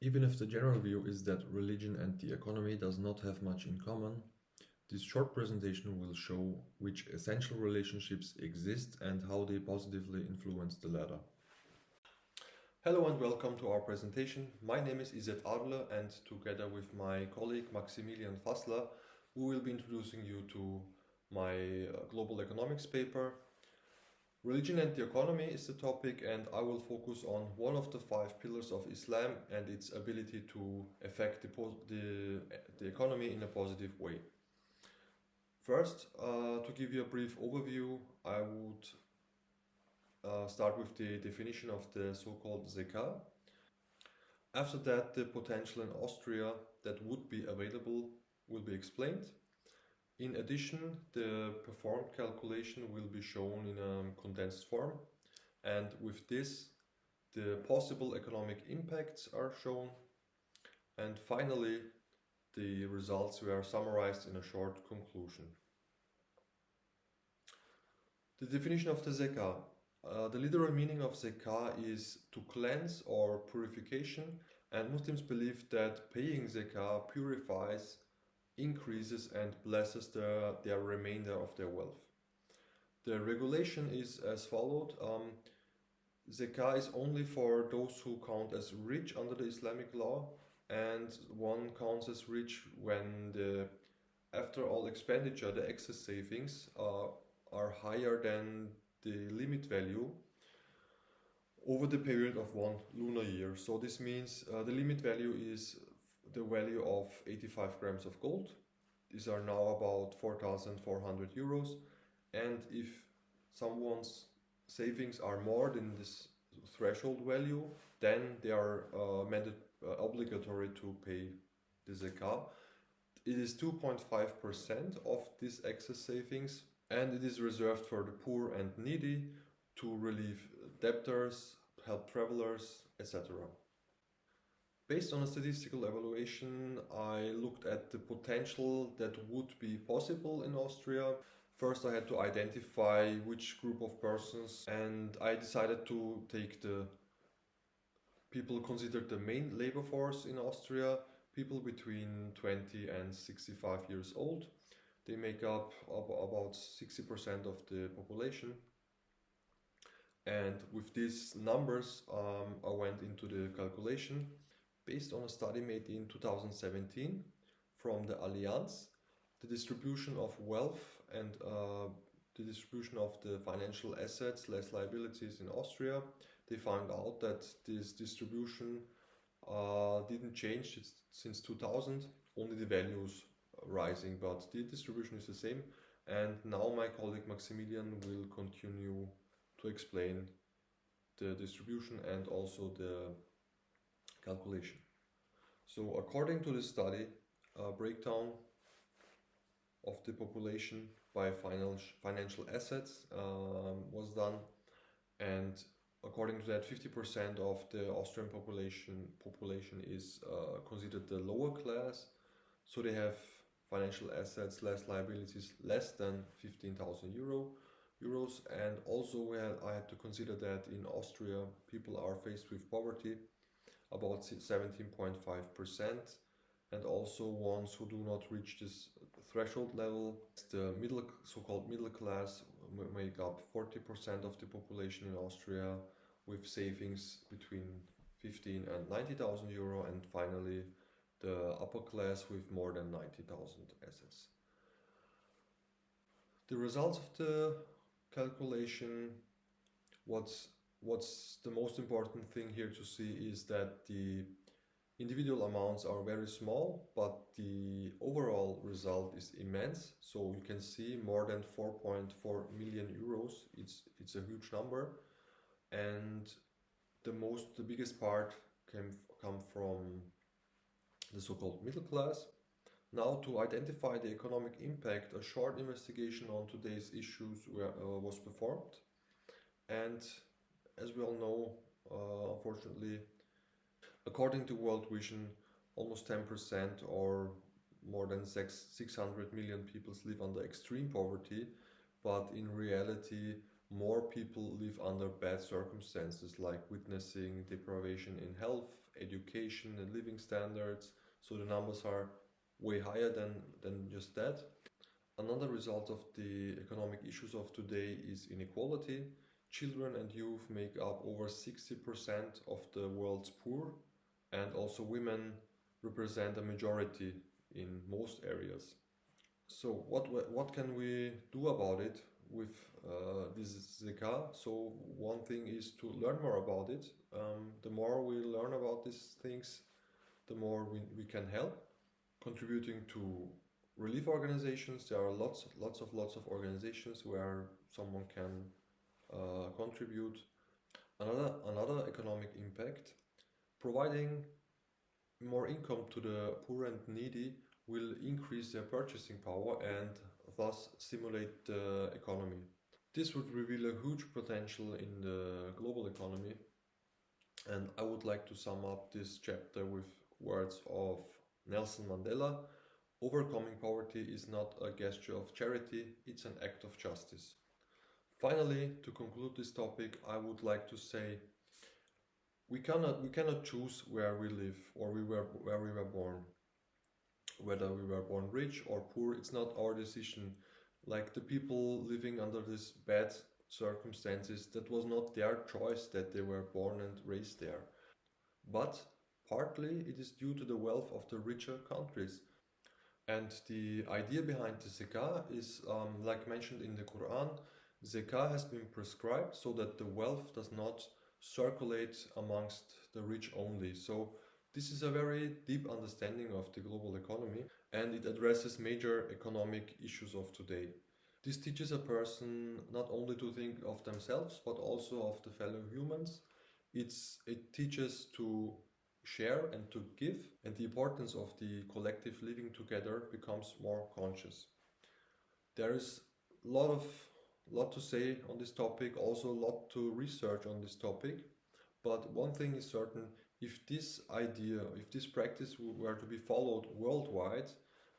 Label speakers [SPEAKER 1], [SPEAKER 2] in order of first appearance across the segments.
[SPEAKER 1] Even if the general view is that religion and the economy does not have much in common, this short presentation will show which essential relationships exist and how they positively influence the latter. Hello and welcome to our presentation. My name is Izet Adler, and together with my colleague Maximilian Fassler, we will be introducing you to my global economics paper. Religion and the economy is the topic, and I will focus on one of the 5 pillars of Islam and its ability to affect the economy in a positive way. First, to give you a brief overview, I would start with the definition of the so-called Zakat. After that, the potential in Austria that would be available will be explained. In addition, the performed calculation will be shown in a condensed form, and with this, the possible economic impacts are shown, and finally, the results were summarized in a short conclusion. The definition of the Zakah. The literal meaning of Zakah is to cleanse or purification, and Muslims believe that paying Zakah purifies, increases and blesses their remainder of their wealth. The regulation is as followed. Zakah is only for those who count as rich under the Islamic law, and one counts as rich when after all expenditure, the excess savings are higher than the limit value over the period of 1 lunar year. So this means the limit value is the value of 85 grams of gold. These are now about 4,400 euros. And if someone's savings are more than this threshold value, then they are obligatory to pay the Zakat. It is 2.5% of this excess savings, and it is reserved for the poor and needy, to relieve debtors, help travelers, etc. Based on a statistical evaluation, I looked at the potential that would be possible in Austria. First, I had to identify which group of persons, and I decided to take the people considered the main labor force in Austria, people between 20 and 65 years old. They make up about 60% of the population. And with these numbers, I went into the calculation based on a study made in 2017 from the Allianz. The distribution of wealth and the distribution of the financial assets, less liabilities in Austria, they found out that this distribution didn't change since 2000, only the values rising, but the distribution is the same. And now my colleague Maximilian will continue to explain the distribution and also the calculation. So according to the study, a breakdown of the population by financial assets was done, and according to that, 50% of the Austrian population is considered the lower class, so they have financial assets, less liabilities, less than 15,000 euros. And also I had to consider that in Austria people are faced with poverty, about 17.5%, and also ones who do not reach this threshold level. The so-called middle class make up 40% of the population in Austria, with savings between 15 and 90,000 euro, and finally the upper class with more than 90,000 assets. The results of the calculation, what's the most important thing here to see is that the individual amounts are very small, but the overall result is immense. So you can see more than 4.4 million euros. It's a huge number, and the biggest part come from the so-called middle class. Now, to identify the economic impact, a short investigation on today's issues was performed, and as we all know, unfortunately, according to World Vision, almost 10% or more than 600 million people live under extreme poverty, but in reality, more people live under bad circumstances, like witnessing deprivation in health, education and living standards, so the numbers are way higher than just that. Another result of the economic issues of today is inequality. Children and youth make up over 60% of the world's poor, and also women represent a majority in most areas. So what can we do about it with this Zakah? So one thing is to learn more about it. The more we learn about these things, the more we can help. Contributing to relief organizations, there are lots of organizations where someone can contribute. Another economic impact, providing more income to the poor and needy will increase their purchasing power and thus stimulate the economy. This would reveal a huge potential in the global economy, and I would like to sum up this chapter with words of Nelson Mandela. Overcoming poverty is not a gesture of charity, it's an act of justice. Finally, to conclude this topic, I would like to say we cannot choose where we live or where we were born. Whether we were born rich or poor, it's not our decision. Like the people living under these bad circumstances, that was not their choice that they were born and raised there. But partly it is due to the wealth of the richer countries. And the idea behind the zakah is, like mentioned in the Quran, zakah has been prescribed so that the wealth does not circulate amongst the rich only. So this is a very deep understanding of the global economy, and it addresses major economic issues of today. This teaches a person not only to think of themselves but also of the fellow humans. It teaches to share and to give, and the importance of the collective living together becomes more conscious. There is a lot to say on this topic, also a lot to research on this topic, but one thing is certain: if this idea, if this practice were to be followed worldwide,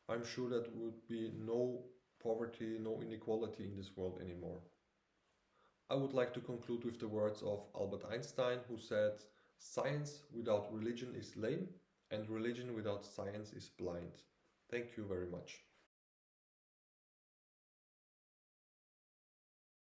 [SPEAKER 1] I'm sure that would be no poverty, no inequality in this world anymore. I would like to conclude with the words of Albert Einstein, who said, "Science without religion is lame, and religion without science is blind." Thank you very much.